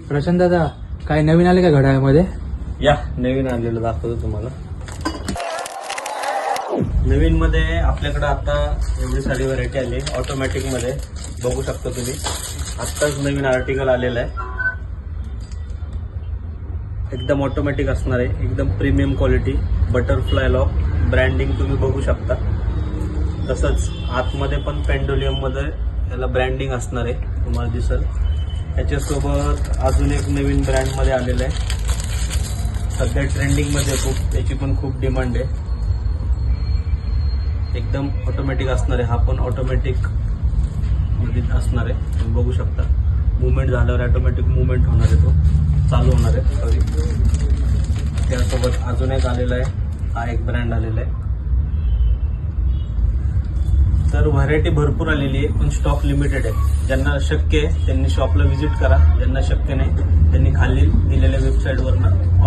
प्रशांत दादा, काय नवीन आले का घड्याळमध्ये? या नवीन आलेलं दाखवतो तुम्हाला. नवीन मध्ये आपल्याकडे आता एवढी सारी व्हरायटी आली ऑटोमॅटिक मध्ये. बघू शकता तुम्ही, आत्ताच नवीन आर्टिकल आलेलं आहे. एकदम ऑटोमॅटिक असणार आहे, एकदम premium quality, butterfly lock branding तुम्ही बघू शकता. तसंच आतमध्ये पण पेंडोलियम मध्ये याला ब्रँडिंग असणार आहे, तुम्हाला दिसेल. त्याच्यासोबत अजून एक नवीन ब्रँड मध्ये आलेलं आहे, सध्या ट्रेंडिंग मध्ये खूप, त्याची पण खूप डिमांड आहे. एकदम ऑटोमॅटिक असणार आहे, हा पण ऑटोमॅटिक मध्ये असणार आहे. तुम्ही बघू शकता, मुवमेंट झाल्यावर ऑटोमॅटिक मुवमेंट होणार आहे, तो चालू होणार आहे. सॉरी, त्यासोबत अजून एक आलेला आहे, हा एक ब्रँड आलेला आहे. तर व्हरायटी भरपूर आलेली आहे, पण स्टॉक लिमिटेड आहे. ज्यांना शक्य आहे त्यांनी शॉपला व्हिजिट करा, ज्यांना शक्य नाही त्यांनी खाली दिलेल्या वेबसाईटवरनं